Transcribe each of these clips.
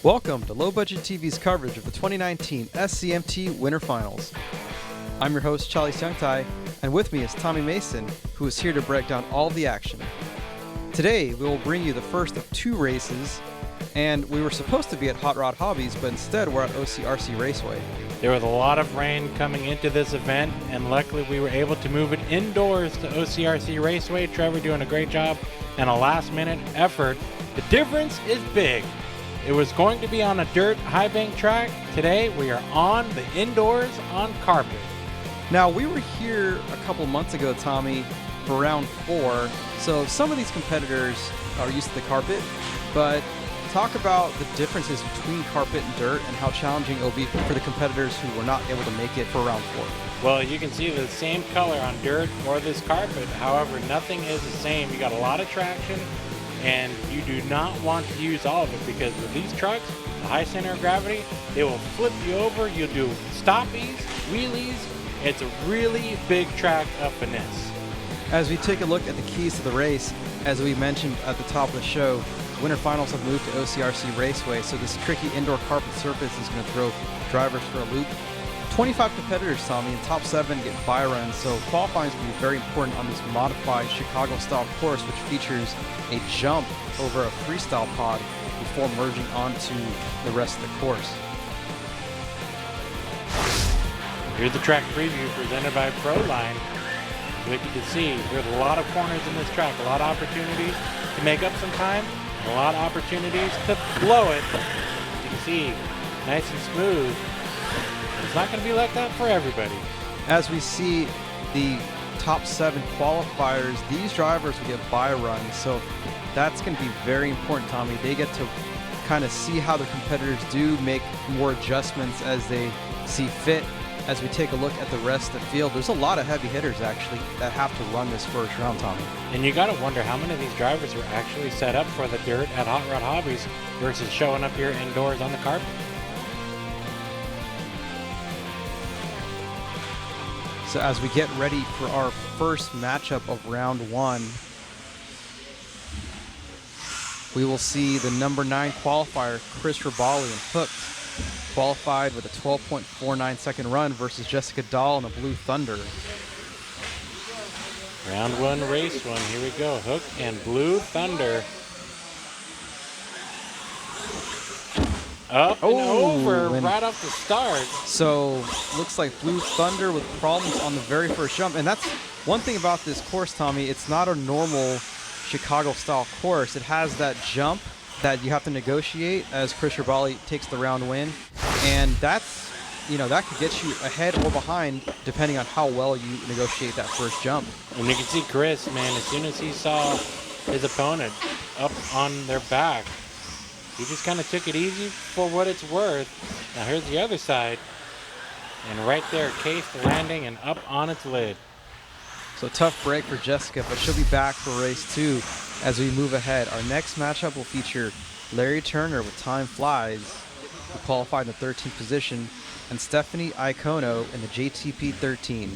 Welcome to Low Budget TV's coverage of the 2019 SCMT Winter Finals. I'm your host, Charlie Thie, and with me is Tommy Mason, who is here to break down all of the action. Today, we will bring you the first of two races, and we were supposed to be at Hot Rod Hobbies, but instead we're at OCRC Raceway. There was a lot of rain coming into this event, and luckily we were able to move it indoors to OCRC Raceway. Trevor doing a great job and a last-minute effort. The difference is big. It was going to be on a dirt high bank track. Today we are on the indoors on carpet. Now, we were here a couple months ago, Tommy, for round 4, so some of these competitors are used to the carpet, but talk about the differences between carpet and dirt and how challenging it will be for the competitors who were not able to make it for round 4. Well, you can see the same color on dirt or this carpet. However, nothing is the same. You got a lot of traction, and you do not want to use all of it because with these trucks, the high center of gravity, they will flip you over. You'll do stoppies, wheelies. It's a really big track of finesse. As we take a look at the keys to the race, as we mentioned at the top of the show, Winter Finals have moved to OCRC Raceway, so this tricky indoor carpet surface is going to throw drivers for a loop. 25 competitors, Tommy, and top 7 get bye runs, so qualifying is going to be very important on this modified Chicago-style course, which features a jump over a freestyle pod before merging onto the rest of the course. Here's the track preview presented by Proline. So you can see there's a lot of corners in this track, a lot of opportunities to make up some time, a lot of opportunities to blow it. You can see, nice and smooth. It's not going to be like that for everybody. As we see the top 7 qualifiers, these drivers will get bye runs, so that's going to be very important, Tommy. They get to kind of see how the competitors do, make more adjustments as they see fit. As we take a look at the rest of the field, there's a lot of heavy hitters actually that have to run this first round, Tommy. And you got to wonder how many of these drivers were actually set up for the dirt at Hot Rod Hobbies versus showing up here indoors on the carpet. So as we get ready for our first matchup of round 1, we will see the number 9 qualifier, Chris Rabali and Hooked, qualified with a 12.49 second run versus Jessica Dahl in the Blue Thunder. Round 1, race 1. Here we go. Hook and Blue Thunder. Up and over right off the start. So looks like Blue Thunder with problems on the very first jump. And that's one thing about this course, Tommy. It's not a normal Chicago-style course. It has that jump that you have to negotiate as Chris Rabali takes the round win. And that's, that could get you ahead or behind depending on how well you negotiate that first jump. And you can see Chris, man, as soon as he saw his opponent up on their back, he just kind of took it easy for what it's worth. Now here's the other side. And right there, cased landing and up on its lid. So tough break for Jessica, but she'll be back for race 2 as we move ahead. Our next matchup will feature Larry Turner with Time Flies, who qualified in the 13th position, and Stephanie Iacono in the JTP 13.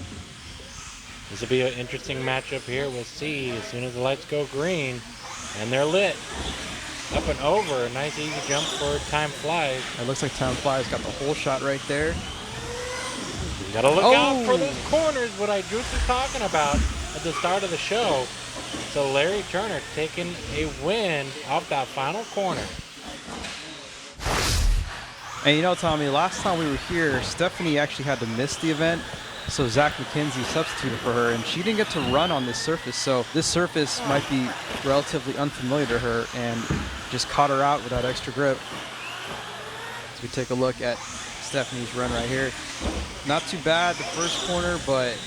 This will be an interesting matchup here. We'll see as soon as the lights go green, and they're lit. Up and over, a nice easy jump for Time Flies. It looks like Time Flies got the whole shot right there. You gotta look out for those corners, what I just was talking about at the start of the show. So Larry Turner taking a win off that final corner. And Tommy, last time we were here, Stephanie actually had to miss the event. So Zach McKenzie substituted for her, and she didn't get to run on this surface. So this surface might be relatively unfamiliar to her and just caught her out with that extra grip. As we take a look at Stephanie's run right here. Not too bad the first corner, but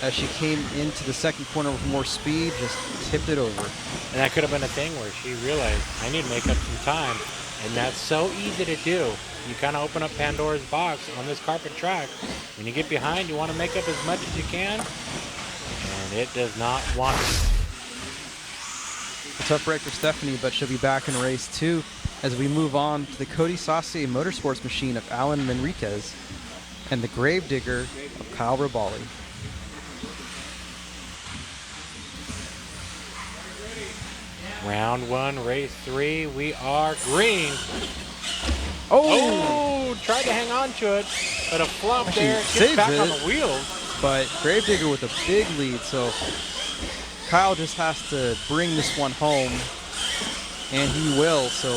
as she came into the second corner with more speed, just tipped it over. And that could have been a thing where she realized, I need to make up some time. And that's so easy to do. You kind of open up Pandora's box on this carpet track. When you get behind, you want to make up as much as you can, and it does not want to. A tough break for Stephanie, but she'll be back in race 2 as we move on to the Cody Saucier Motorsports machine of Alan Manriquez and the Gravedigger of Kyle Rabali. Round 1, race 3. We are green. Oh! Oh, tried to hang on to it, but a flop Actually there. saves Gets back it. on the wheels. But Gravedigger with a big lead, so Kyle just has to bring this one home, and he will. So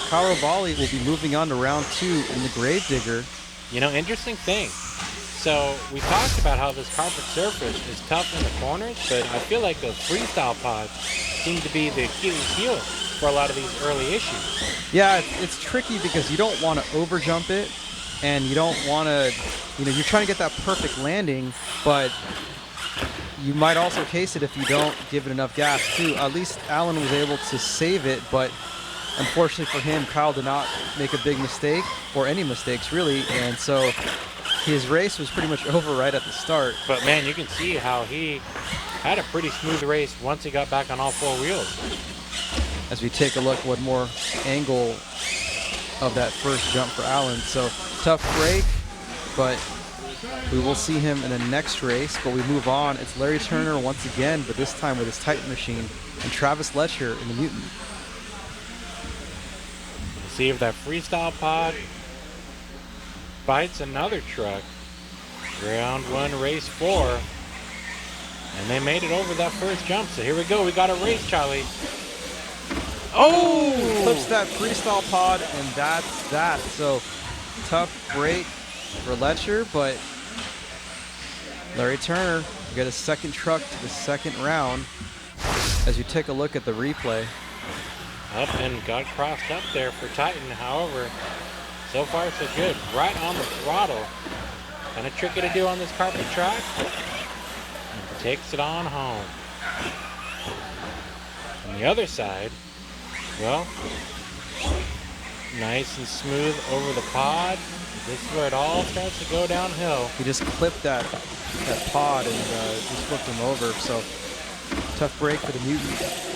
Kyle Rovalli will be moving on to round 2 in the Gravedigger. You know, interesting thing. So we talked about how this carpet surface is tough in the corners, but I feel like those freestyle pods seem to be the Achilles heel for a lot of these early issues. Yeah, it's tricky because you don't want to over jump it, and you don't want to, you're trying to get that perfect landing, but you might also case it if you don't give it enough gas too. At least Alan was able to save it, but unfortunately for him, Kyle did not make a big mistake, or any mistakes really, and so his race was pretty much over right at the start. But man, you can see how he had a pretty smooth race once he got back on all 4 wheels. As we take a look one more angle of that first jump for Alan. So tough break, but we will see him in the next race. But we move on. It's Larry Turner once again, but this time with his Titan machine, and Travis Letcher in the Mutant. We'll see if that freestyle pod bites another truck. Round 1, race 4. And they made it over that first jump. So here we go. We got a race, Charlie. Oh! Clips that freestyle pod, and that's that. So tough break for Letcher, but Larry Turner will get a second truck to the second round. As you take a look at the replay. Up and got crossed up there for Titan. However, so far so good. Right on the throttle. Kind of tricky to do on this carpet track. And takes it on home. On the other side, well, nice and smooth over the pod. This is where it all starts to go downhill. He just clipped that pod and just flipped him over. So tough break for the Mutant.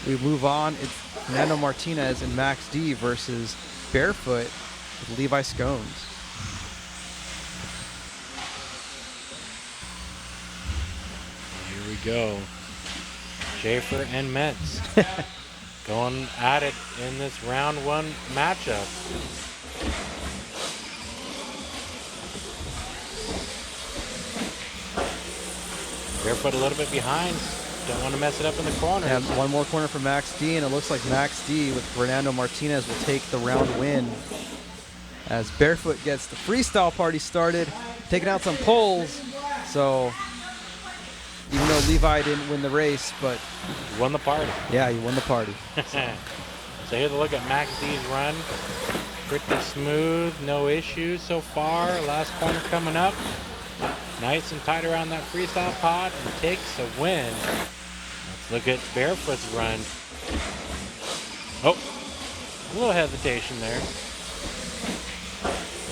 We move on. It's Fernando Martinez and Max D versus Barefoot with Levi Scones. Here we go. Schaefer and Metz going at it in this round 1 matchup. Barefoot a little bit behind. Don't want to mess it up in the corner. And one more corner for Max D, and it looks like Max D with Fernando Martinez will take the round win. As Barefoot gets the freestyle party started, taking out some poles. So even though Levi didn't win the race, but He won the party. yeah, he won the party. So here's a look at Max D's run. Pretty smooth, no issues so far. Last corner coming up. Nice and tight around that freestyle pod and takes a win. Let's look at Barefoot's run. Oh, a little hesitation there.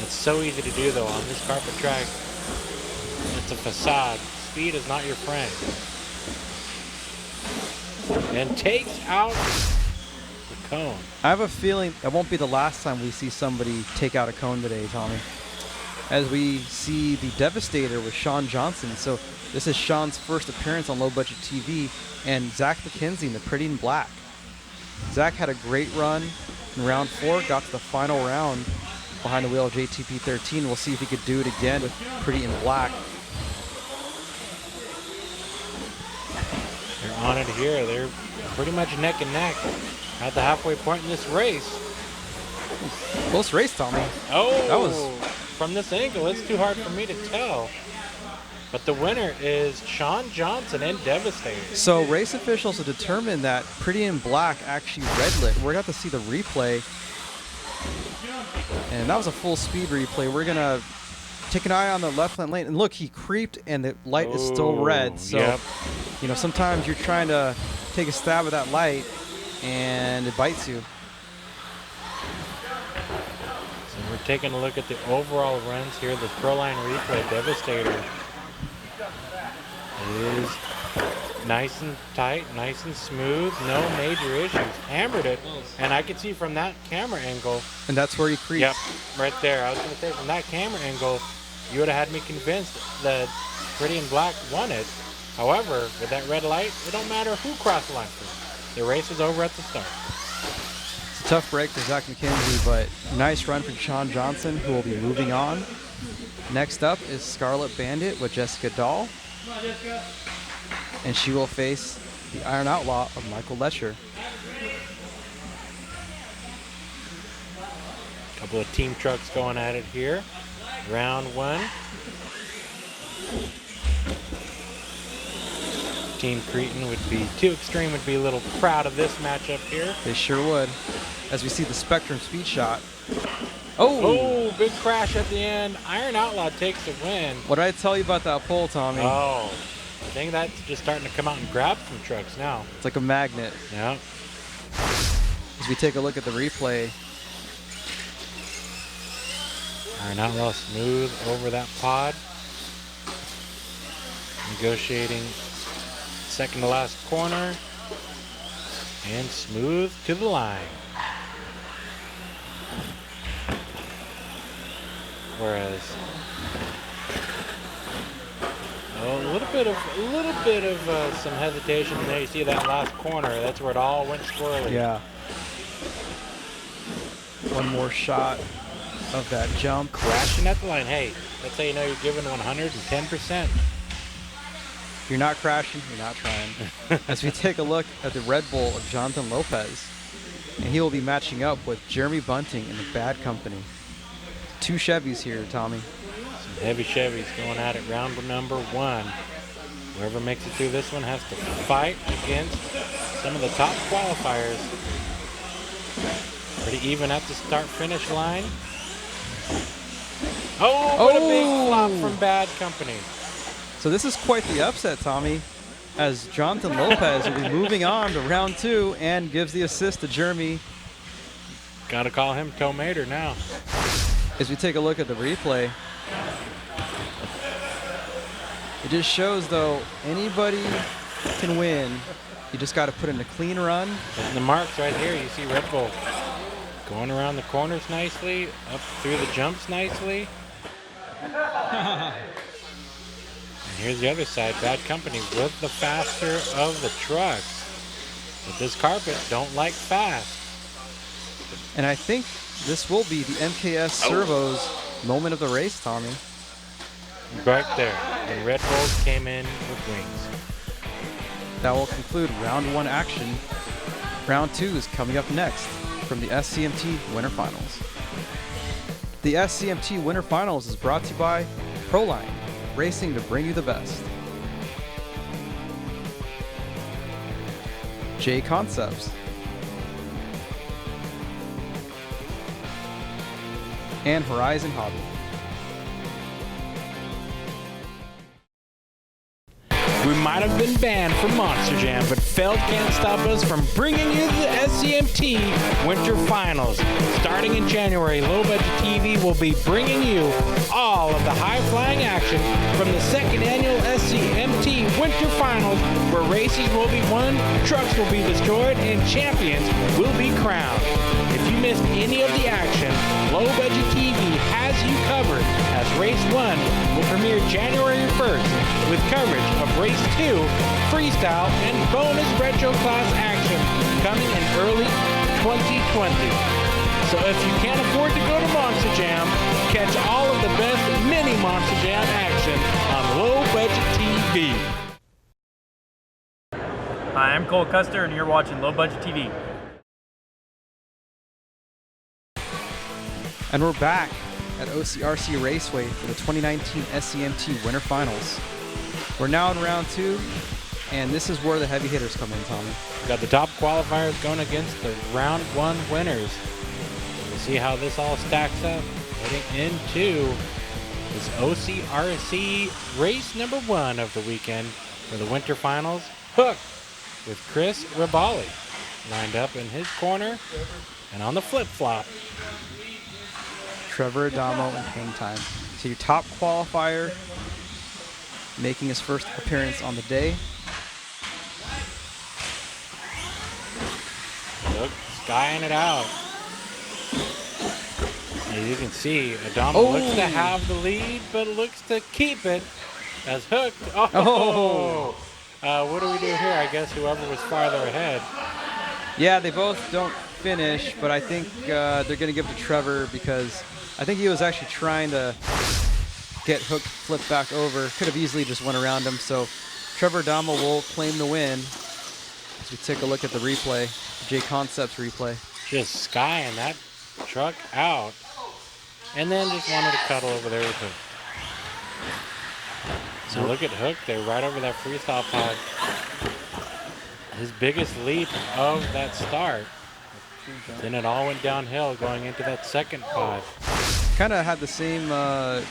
It's so easy to do though on this carpet track. It's a facade. Speed is not your friend. And takes out the cone. I have a feeling that won't be the last time we see somebody take out a cone today, Tommy. As we see the Devastator with Sean Johnson. So this is Sean's first appearance on Low Budget TV, and Zach McKenzie in the Pretty in Black. Zach had a great run in round 4, got to the final round behind the wheel of JTP 13. We'll see if he could do it again with Pretty in Black. They're on it here. They're pretty much neck and neck at the halfway point in this race. Close race, Tommy. Oh, That was... from this angle, it's too hard for me to tell. But the winner is Sean Johnson and Devastator. So race officials have determined that Pretty in Black actually red lit. We're going to have to see the replay. And that was a full speed replay. We're going to take an eye on the left-hand lane. And look, he creeped and the light is still red. So, yep. you know, sometimes you're trying to take a stab at that light and it bites you. So we're taking a look at the overall runs here. The Proline replay, Devastator is nice and tight, nice and smooth, no major issues. Hammered it, and I could see from that camera angle. And that's where he creeps. Yep, right there. I was going to say from that camera angle, you would have had me convinced that Pretty in Black won it. However, with that red light, it don't matter who crossed the line first. The race is over at the start. It's a tough break for Zach McKenzie, but nice run from Sean Johnson, who will be moving on. Next up is Scarlet Bandit with Jessica Dahl. And she will face the Iron Outlaw of Michael Lesher. Couple of team trucks going at it here. Round one. Team Cretan would be, Too Extreme would be a little proud of this matchup here. They sure would. As we see the Spectrum speed shot. Oh, big crash at the end. Iron Outlaw takes the win. What did I tell you about that pole, Tommy? Oh, I think that's just starting to come out and grab some trucks now. It's like a magnet. Yeah. As we take a look at the replay. Iron Outlaw smooth over that pod. Negotiating second to last corner. And smooth to the line. Whereas a little bit of some hesitation there. You see that last corner. That's where it all went squirrely. Yeah. One more shot of that jump. Crashing at the line. Hey, that's how you know you're giving 110%. If you're not crashing, you're not trying. As we take a look at the Red Bull of Jonathan Lopez, and he will be matching up with Jeremy Bunting in the Bad Company. 2 Chevys here, Tommy. Some heavy Chevys going at it round number one. Whoever makes it through this one has to fight against some of the top qualifiers. Pretty even at the start-finish line. Oh, what a big flop from Bad Company. So this is quite the upset, Tommy, as Jonathan Lopez will be moving on to round 2 and gives the assist to Jeremy. Got to call him Tomater now. As we take a look at the replay, it just shows, though, anybody can win. You just got to put in a clean run. And the marks right here, you see Red Bull going around the corners nicely, up through the jumps nicely. And here's the other side, Bad Company with the faster of the trucks. But this carpet don't like fast. And I think this will be the MKS Servos moment of the race, Tommy. Right there. And Red Bulls came in with wings. That will conclude round 1 action. Round 2 is coming up next from the SCMT Winter Finals. The SCMT Winter Finals is brought to you by Proline, racing to bring you the best. J Concepts. And Horizon Hobby. We might have been banned from Monster Jam, but Feld can't stop us from bringing you the SCMT Winter Finals. Starting in January, Low Budget TV will be bringing you all of the high-flying action from the second annual SCMT Winter Finals, where races will be won, trucks will be destroyed, and champions will be crowned. If you missed any of the action, Low Budget TV has you covered, as Race 1 will premiere January 1st with coverage of Race 2, Freestyle, and bonus retro class action coming in early 2020. So if you can't afford to go to Monster Jam, catch all of the best mini Monster Jam action on Low Budget TV. Hi, I'm Cole Custer, and you're watching Low Budget TV. And we're back at OCRC Raceway for the 2019 SCMT Winter Finals. We're now in round 2, and this is where the heavy hitters come in, Tommy. Got the top qualifiers going against the round 1 winners. We'll see how this all stacks up heading into this OCRC race number 1 of the weekend for the Winter Finals. Hook with Chris Rabali lined up in his corner, and on the flip-flop, Trevor Adamo and Hang Time. So your top qualifier making his first appearance on the day. Look, skying it out. As you can see, Adamo looks to have the lead, but looks to keep it as hooked. Oh! What do we do here? I guess whoever was farther ahead. Yeah, they both don't finish, but I think they're going to give it to Trevor because I think he was actually trying to get hooked, flipped back over. Could have easily just went around him. So Trevor Adamo will claim the win as we take a look at the replay, J Concepts replay. Just skying that truck out. And then just wanted to cuddle over there with Hook. So look at Hook there, right over that freestyle pod. His biggest leap of that start. Then it all went downhill going into that second pod. Kind of had the same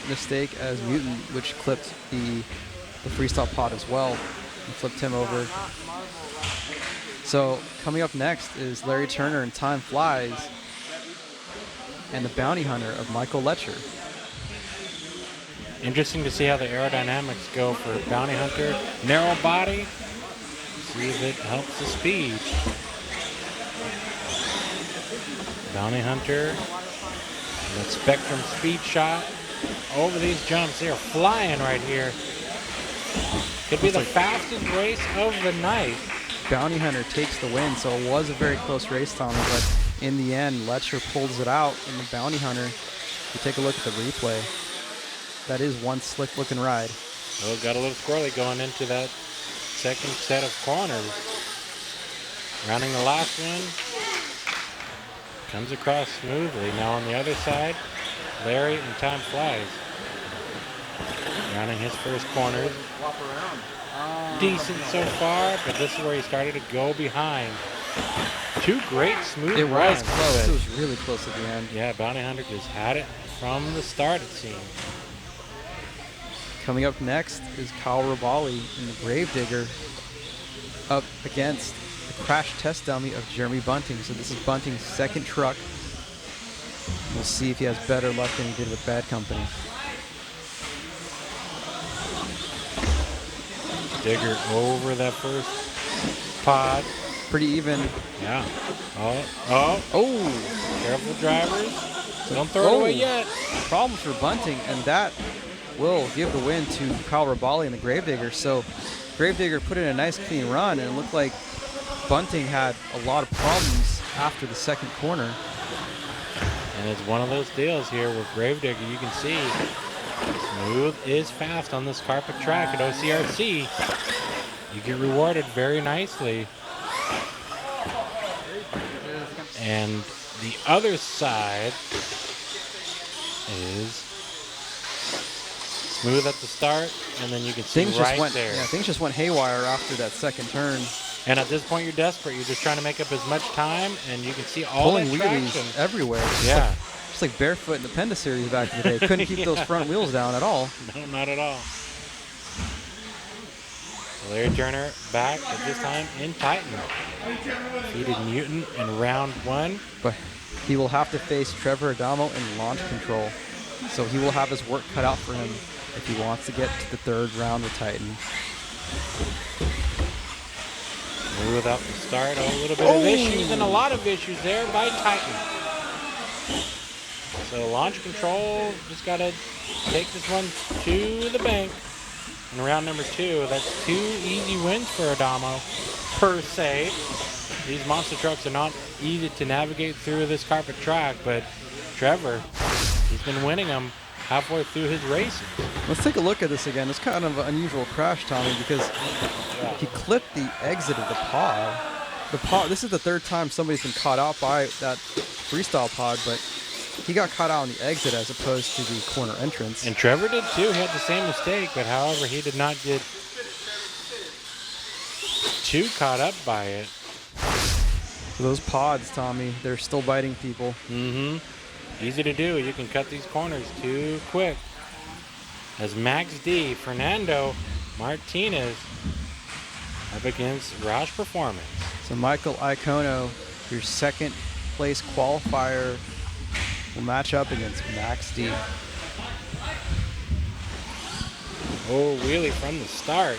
mistake as Mutant, which clipped the freestyle pod as well and flipped him over. So coming up next is Larry Turner and Time Flies and the Bounty Hunter of Michael Letcher. Interesting to see how the aerodynamics go for Bounty Hunter. Narrow body. See if it helps the speed. Bounty Hunter. That Spectrum speed shot. Over these jumps. They are flying right here. Could be the fastest race of the night. Bounty Hunter takes the win, so it was a very close race, Tommy, but in the end, Letcher pulls it out in the Bounty Hunter. If you take a look at the replay, that is one slick-looking ride. Oh, got a little squirrely going into that second set of corners. Rounding the last one. Comes across smoothly. Now on the other side, Larry and Time Flies. Rounding his first corner. Decent so far, but this is where he started to go behind. Two great smooth It runs. was close. It was really close at the end. Yeah, Bounty Hunter just had it from the start, it seemed. Coming up next is Kyle Rabali in the Gravedigger up against the crash test dummy of Jeremy Bunting. So this is Bunting's second truck. We'll see if he has better luck than he did with Bad Company. Digger over that first pod. Pretty even. Yeah. Oh. Careful, drivers. Don't throw it away yet. Problem for Bunting, and that will give the win to Kyle Rabali in the Gravedigger. So Gravedigger put in a nice clean run, and it looked like Bunting had a lot of problems after the second corner. And it's one of those deals here with Gravedigger. You can see smooth is fast on this carpet track at OCRC. You get rewarded very nicely. And the other side is smooth at the start, and then you can see right there. Yeah, things just went haywire after that second turn. And at this point, you're desperate. You're just trying to make up as much time, and you can see all pulling that traction wheelies everywhere. Yeah. Just like barefoot in the Penda series back in the day. Couldn't keep those front wheels down at all. No, not at all. Larry Turner back at this time in Titan. Defeated Mutant in round one. But he will have to face Trevor Adamo in launch control. So he will have his work cut out for him if he wants to get to the third round with Titan. Smooth out the start. A little bit of issues and a lot of issues there by Titan. So launch control, just got to take this one to the bank. In round number two, that's 2 easy wins for Adamo, per se. These monster trucks are not easy to navigate through this carpet track, but Trevor, he's been winning them halfway through his races. Let's take a look at this again. It's kind of an unusual crash, Tommy, because he clipped the exit of the pod. This is the third time somebody's been caught out by that freestyle pod, but he got caught out on the exit as opposed to the corner entrance. And Trevor did too. He had the same mistake, but however, he did not get too caught up by it. So those pods, Tommy, they're still biting people. Mm-hmm. Easy to do. You can cut these corners too quick. As Max D, Fernando Martinez up against Roush Performance. So Michael Iacono, your second place qualifier, will match up against Max D. Oh, wheelie from the start.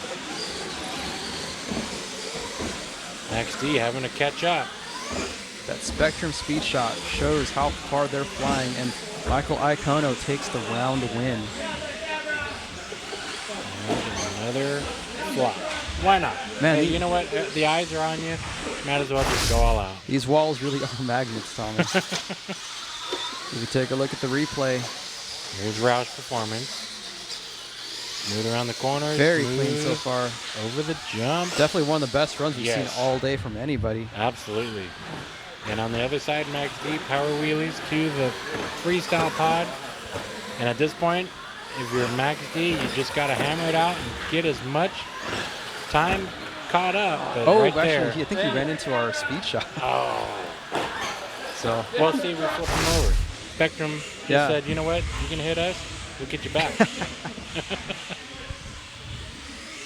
Max D having to catch up. That Spectrum speed shot shows how far they're flying, and Michael Iacono takes the round win. another flop. Why not? Man, Hey, you know what? The eyes are on you. Might as well just go all out. These walls really are magnets, Tommy. If you take a look at the replay, Here's Roush Performance. Smooth around the corners. very smooth clean so far. Over the jump. Definitely one of the best runs we've Yes. seen all day from anybody. Absolutely. And on the other side, Max D, power wheelies to the freestyle pod. And at this point, if you're Max D, you just got to hammer it out and get as much time caught up. But Oh, right actually, there. I think he ran into our speed shot. Oh. So, Well, see, we flipped him over. Spectrum just Yeah. said, you know what? You can hit us. We'll get you back.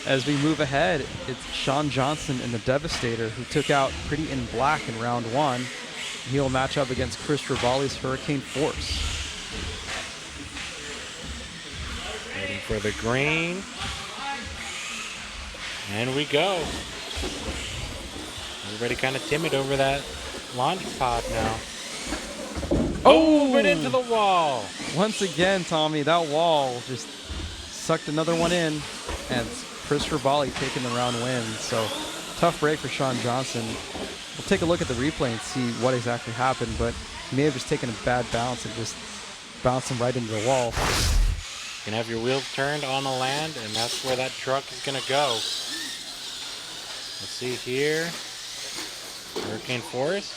as we move ahead, it's Sean Johnson and the Devastator who took out Pretty in Black in round 1. He'll match up against Chris Rivali's Hurricane Force. Waiting for the green. And we go. Everybody kind of timid over that launch pod now. Oh, went into the wall. Once again, Tommy, that wall just sucked another one in, and Chris Rivali taking the round win. So tough break for Sean Johnson. We'll take a look at the replay and see what exactly happened, but he may have just taken a bad bounce and just bounced him right into the wall. You can have your wheels turned on the land, and that's where that truck is going to go. Let's see here. Hurricane Force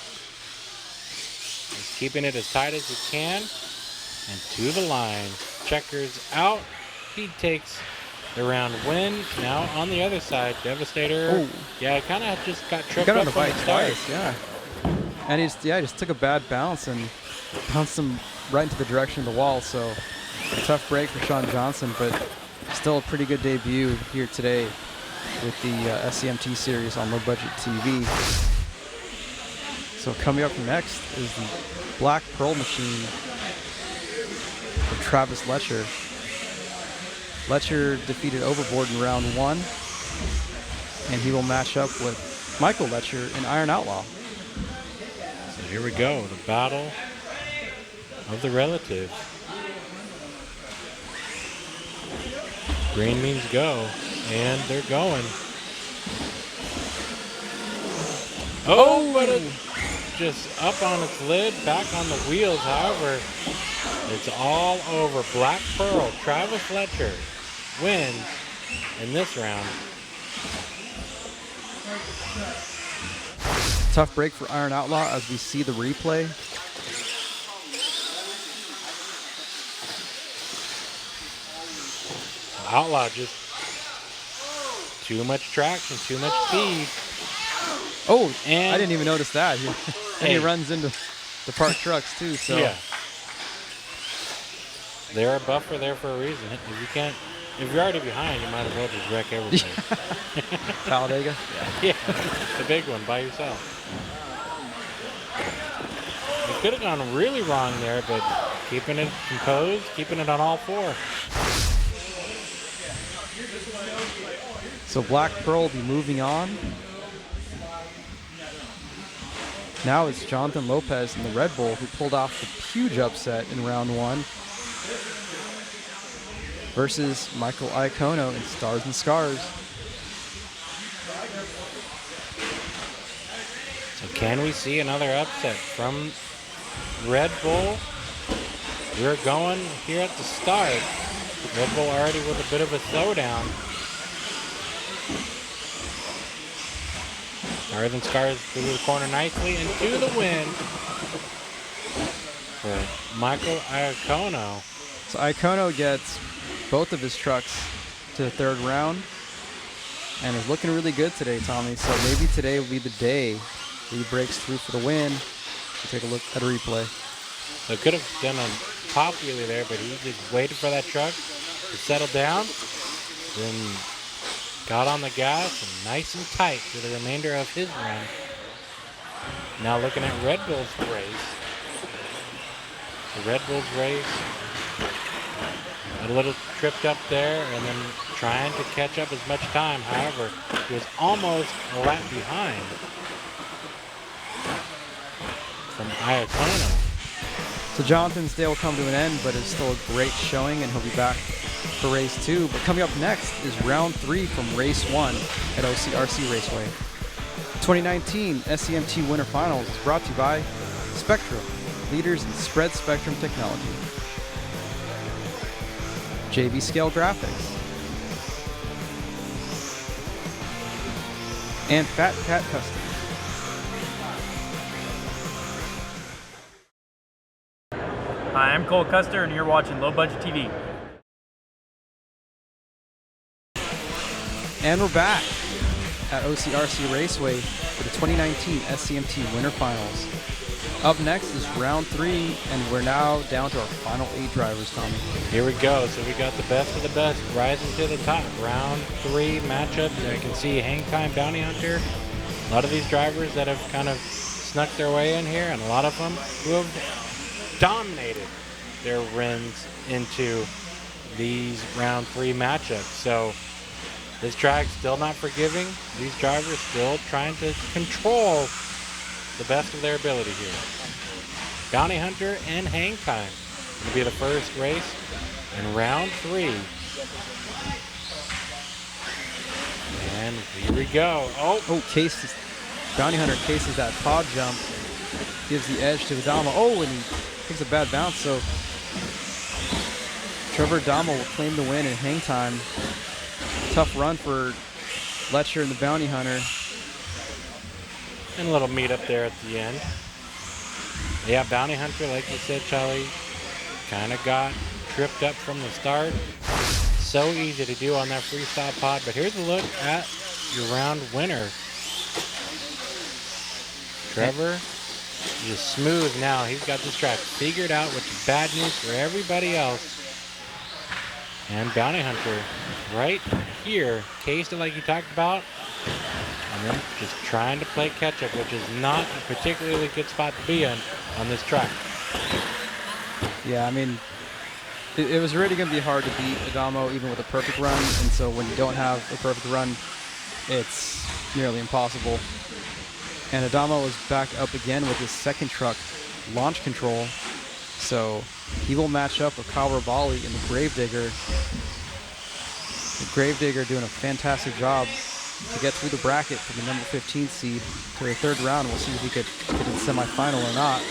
is keeping it as tight as he can. And to the line. Checkers out. He takes the round win. Now on the other side, Devastator. Oh. Yeah, kind of just got tripped Got up on the from bike the start. twice, yeah. And he just took a bad bounce and bounced him right into the direction of the wall. So a tough break for Sean Johnson, but still a pretty good debut here today with the SCMT series on Low Budget TV. So coming up next is the Black Pearl Machine for Travis Letcher. Letcher defeated Overboard in round 1, and he will match up with Michael Letcher in Iron Outlaw. So here we go, the battle of the relatives. Green means go, and they're going. Oh, but it's just up on its lid, back on the wheels. However, it's all over. Black Pearl, Travis Letcher wins in this round. Tough break for Iron Outlaw as we see the replay. Outlaw just too much traction, too much speed. Oh, And- I didn't even notice that. And Hey. he runs into the parked trucks too. So Yeah. They're a buffer there for a reason. If you're already behind, you might as well just wreck everything. Talladega. Yeah, the big one by yourself. It could have gone really wrong there, but keeping it composed, keeping it on all four. So Black Pearl will be moving on. Now it's Jonathan Lopez in the Red Bull who pulled off the huge upset in round 1 versus Michael Iacono in Stars and Scars. So can we see another upset from Red Bull? We're going here at the start. Red Bull already with a bit of a slowdown. Stars and Scars through the corner nicely and to the win for Michael Iacono. So Iacono gets both of his trucks to the 3rd round and is looking really good today, Tommy. So maybe today will be the day that he breaks through for the win. We'll take a look at a replay. So could have done a pop wheelie there, but he just waited for that truck to settle down, then got on the gas and nice and tight for the remainder of his run. Now looking at Red Bull's race. The Red Bull's race, a little tripped up there and then trying to catch up as much time. However, he was almost a lap behind from Iacono. So Jonathan's day will come to an end, but it's still a great showing, and he'll be back for race 2. But coming up next is round 3 from race 1 at OCRC Raceway. 2019 SCMT Winter Finals is brought to you by Spectrum, leaders in spread spectrum technology. JV Scale Graphics. And Fat Cat Custom. Hi, I'm Cole Custer, and you're watching Low Budget TV. And we're back at OCRC Raceway for the 2019 SCMT Winter Finals. Up next is round 3, and we're now down to our final 8 drivers, Tommy. Here we go. So we got the best of the best rising to the top. Round 3 matchups. And I can see Hang Time Bounty Hunter. A lot of these drivers that have kind of snuck their way in here, and a lot of them who have dominated their runs into these round 3 matchups. So this track's still not forgiving. These drivers still trying to control the best of their ability here. Bounty Hunter and Hang Time will be the first race in round 3. And here we go. Oh, cases. Bounty Hunter cases that pod jump, gives the edge to Adamo. Oh, and he takes a bad bounce, so Trevor Adamo will claim the win in Hang Time. Tough run for Letcher and the Bounty Hunter. And a little meet up there at the end. Yeah, Bounty Hunter, like you said, Charlie, kind of got tripped up from the start. So easy to do on that freestyle pod, but here's a look at your round winner. Trevor is smooth now. He's got this track figured out, which is bad news for everybody else. And Bounty Hunter right here, cased it like you talked about, and then just trying to play catch up, which is not a particularly good spot to be in on this track. Yeah, I mean, it was really going to be hard to beat Adamo even with a perfect run, and so when you don't have a perfect run, it's nearly impossible. And Adamo is back up again with his second truck, launch control, so he will match up with Kyle Rabali in the Gravedigger. The Gravedigger doing a fantastic job to get through the bracket from the number 15 seed to the 3rd round. We'll see if he could get to the semifinal or not.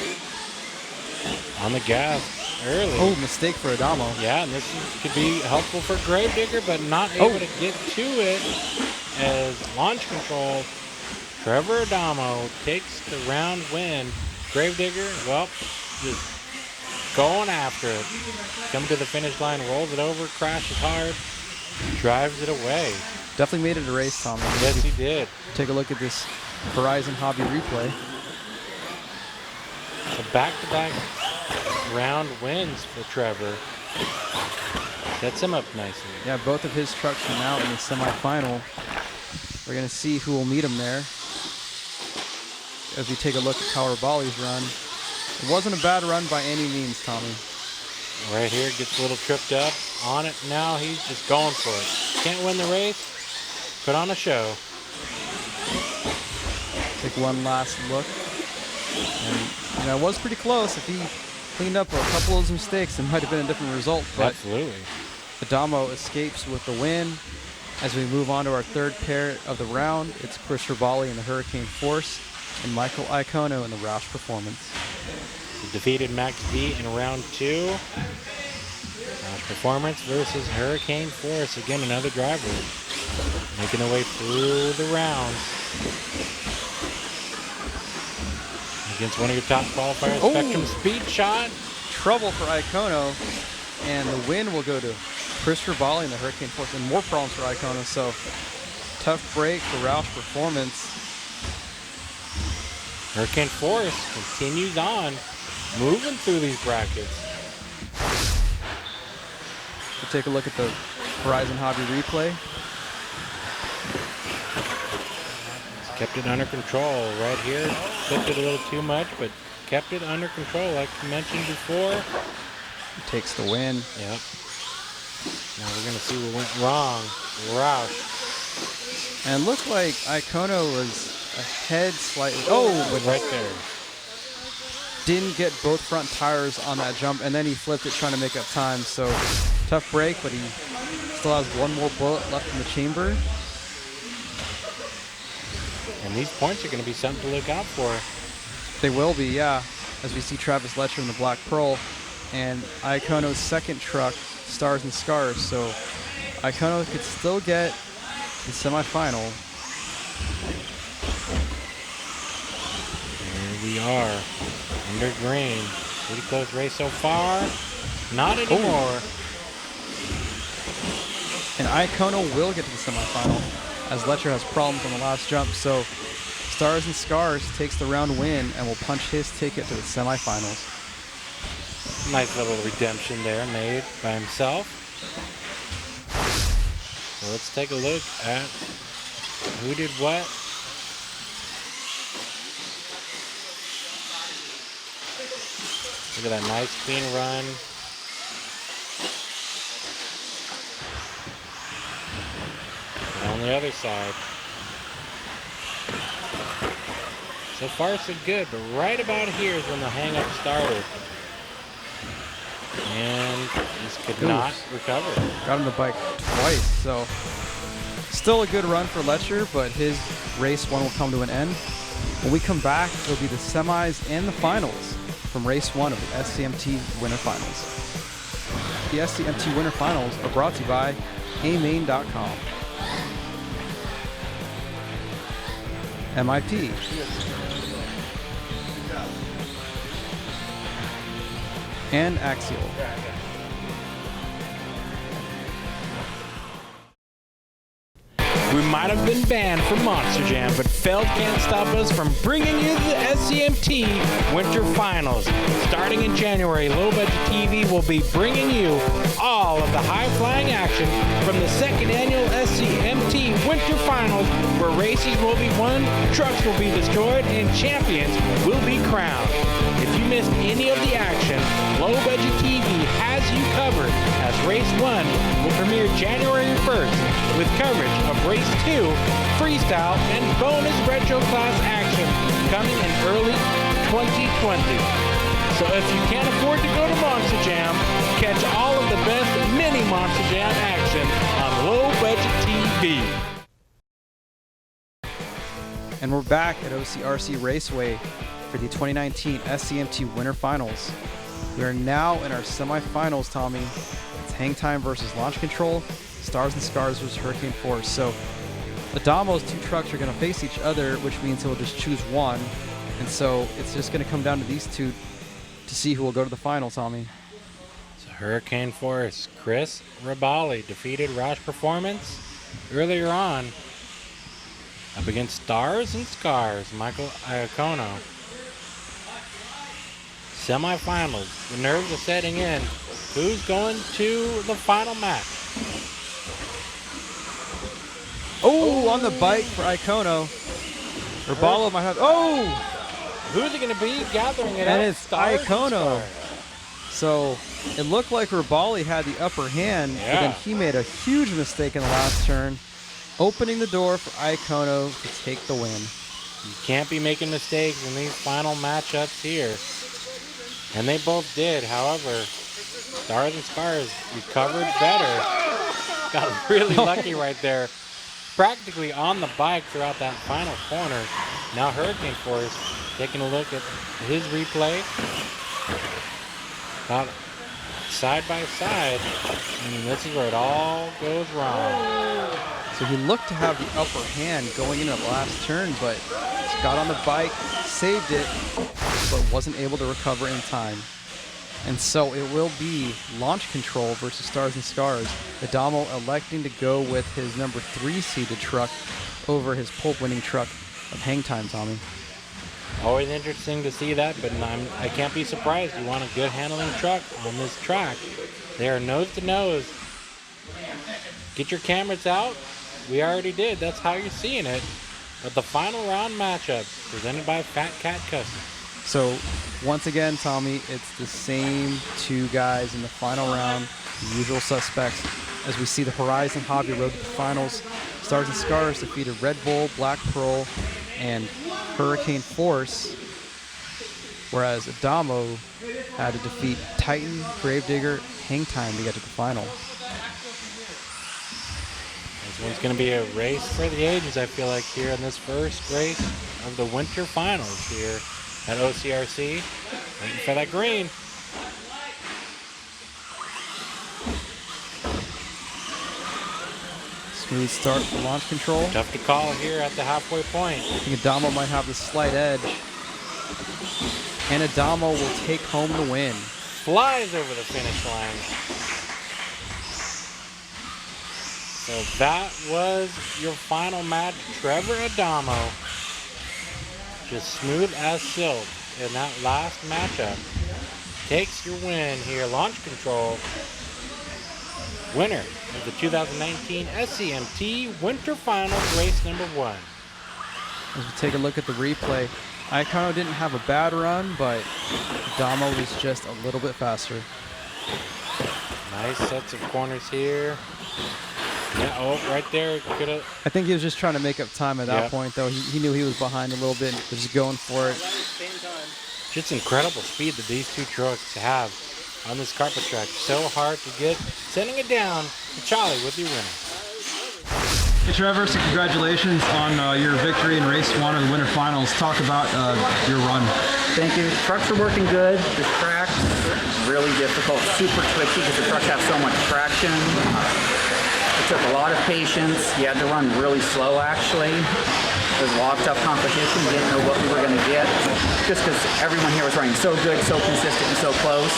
On the gas early. Oh, mistake for Adamo. Yeah, and this could be helpful for Gravedigger, but not able to get to it as launch control. Trevor Adamo takes the round win. Gravedigger, well, just going after it. Coming to the finish line, rolls it over, crashes hard, drives it away. Definitely made it a race, Tom. Yes, he did. Take a look at this Horizon Hobby replay. So back-to-back round wins for Trevor. Sets him up nicely. Yeah, both of his trucks are now in the semifinal. We're going to see who will meet him there. As we take a look at Kyle Rabali's run. It wasn't a bad run by any means, Tommy. Right here, gets a little tripped up. On it now, he's just going for it. Can't win the race, put on a show. Take one last look. And, you know, it was pretty close. If he cleaned up a couple of those mistakes, it might have been a different result. But absolutely. Adamo escapes with the win. As we move on to our 3rd pair of the round, it's Chris Rabali in the Hurricane Force and Michael Iacono in the Roush Performance. He defeated Max D in round 2. Roush Performance versus Hurricane Force. Again, another driver making their way through the rounds. Against one of your top qualifiers, Spectrum Speed Shot. Trouble for Iacono, and the win will go to Chris Rabali in the Hurricane Force, and more problems for Iacono, so tough break for Roush Performance. Hurricane Force continues on, moving through these brackets. We'll take a look at the Horizon Hobby replay. Kept it under control right here. Flipped it a little too much, but kept it under control like I mentioned before. He takes the win. Yep. Now we're going to see what went wrong. Roush. And it looked like Iacono was ahead slightly. Oh, but right there. didn't get both front tires on that jump, and then he flipped it trying to make up time. So tough break, but he still has one more bullet left in the chamber. And these points are going to be something to look out for. They will be, yeah, as we see Travis Letcher in the Black Pearl and Iacono's second truck, Stars and Scars. So Iacono could still get the semifinal. Here we are, under green. Pretty close race so far. Not anymore. And Iacono will get to the semifinal, as Letcher has problems on the last jump. So Stars and Scars takes the round win and will punch his ticket to the semifinals. Nice little redemption there made by himself. So let's take a look at who did what. Look at that nice clean run. And on the other side. So far so good, but right about here is when the hang-up started. And just could not recover. Got on the bike twice, so still a good run for Letcher, but his race one will come to an end. When we come back, it'll be the semis and the finals from race one of the SCMT Winter Finals. The SCMT Winter Finals are brought to you by amain.com. MIP. And Axial. We might have been banned from Monster Jam, but Feld can't stop us from bringing you the SCMT Winter Finals. Starting in January, Low Budget TV will be bringing you all of the high-flying action from the second annual SCMT Winter Finals, where races will be won, trucks will be destroyed, and champions will be crowned. If you missed any of the action, Low Budget TV has you covered, as Race 1 will premiere January 1st with coverage of Race 2, Freestyle, and bonus retro class action coming in early 2020. So if you can't afford to go to Monster Jam, catch all of the best mini Monster Jam action on Low Budget TV. And we're back at OCRC Raceway for the 2019 SCMT Winter Finals. We are now in our semifinals, Tommy. It's Hang Time versus Launch Control, Stars and Scars versus Hurricane Force. So Adamo's two trucks are going to face each other, which means he'll just choose one. And so it's just going to come down to these two to see who will go to the final, Tommy. So Hurricane Force, Chris Rabali defeated Roush Performance earlier on up against Stars and Scars, Michael Iacono. Semifinals, the nerves are setting in. Who's going to the final match? Oh, on the bike for Iacono. Rabalo might have. Oh! Who's it going to be gathering it And up? it's Stars Iacono. and So it looked like Rabali had the upper hand, but then he made a huge mistake in the last turn, opening the door for Iacono to take the win. You can't be making mistakes in these final matchups here. And they both did. However, Stars and Scars recovered better. Got really lucky right there. Practically on the bike throughout that final corner. Now Hurricane Force taking a look at his replay. About side by side. And this is where it all goes wrong. So he looked to have the upper hand going into the last turn, but got on the bike, saved it, but wasn't able to recover in time. And so it will be Launch Control versus Stars and Scars. Adamo electing to go with his number 3 seeded truck over his pole-winning truck of Hang Time, Tommy. Always interesting to see that, but I can't be surprised. You want a good handling truck on this track. They are nose to nose. Get your cameras out. We already did. That's how you're seeing it. But the final round matchup presented by Fat Cat Custom. So once again, Tommy, it's the same two guys in the final round, the usual suspects. As we see the Horizon Hobby Road to the finals, Stars and Scars defeated Red Bull, Black Pearl, and Hurricane Force. whereas Adamo had to defeat Titan, Gravedigger, Hang Time to get to the final. This one's going to be a race for the ages, I feel like, here in this first race of the winter finals here at OCRC. Waiting for that green. Smooth start for launch control. Tough to call here at the halfway point. I think Adamo might have the slight edge. And Adamo will take home the win. Flies over the finish line. So that was your final match. Trevor Adamo, just smooth as silk in that last matchup, takes your win here. Launch control, winner of the 2019 SCMT Winter Finals race number 1. As we take a look at the replay, Icono didn't have a bad run, but Adamo was just a little bit faster. Nice sets of corners here. Yeah, oh, right there. I think he was just trying to make up time at that point, though. He knew he was behind a little bit and was just going for it. Just incredible speed that these two trucks have on this carpet track. So hard to get. Sending it down to Charlie with your winner. Hey Trevor, so congratulations on your victory in race 1 of the Winter Finals. Talk about your run. Thank you. Trucks are working good. The track's really difficult, super twitchy because the trucks have so much traction. It took a lot of patience. You had to run really slow, actually. There's a lot of tough competition. We didn't know what we were going to get just because everyone here was running so good, so consistent, and so close.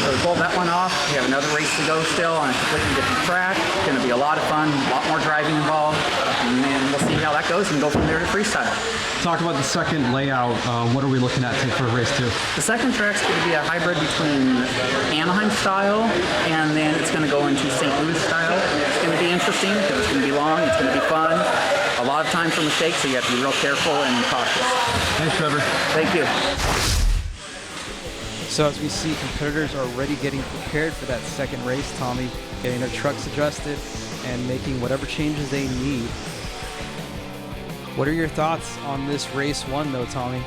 So we pulled that one off. We have another race to go still on a completely different track. It's going to be a lot of fun, a lot more driving involved, and then we'll see how that goes and go from there to freestyle. Talk about the second layout. What are we looking at for race 2? The second track's going to be a hybrid between Anaheim style and then it's going to go into St. Louis style. It's going to be interesting because it's going to be long, it's going to be fun. A lot of time for mistakes, so you have to be real careful and cautious. Thanks, Trevor. Thank you. So as we see, competitors are already getting prepared for that second race, Tommy, getting their trucks adjusted and making whatever changes they need. What are your thoughts on this race 1, though, Tommy?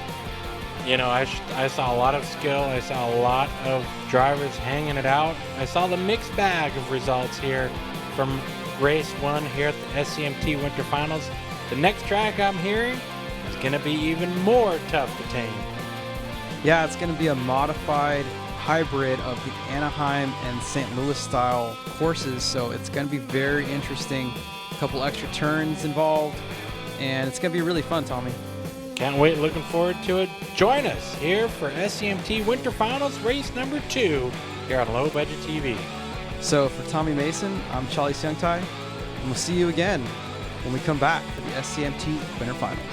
You know, I saw a lot of skill. I saw a lot of drivers hanging it out. I saw the mixed bag of results here from race 1 here at the SCMT Winter Finals. The next track I'm hearing is going to be even more tough to tame. Yeah, it's going to be a modified hybrid of the Anaheim and St. Louis style courses, so it's going to be very interesting. A couple extra turns involved, and it's going to be really fun, Tommy. Can't wait, looking forward to it. Join us here for SCMT Winter Finals race number 2 here on Low Budget TV. So for Tommy Mason, I'm Charlie Seung-Tai, and we'll see you again when we come back for the SCMT Winter Finals.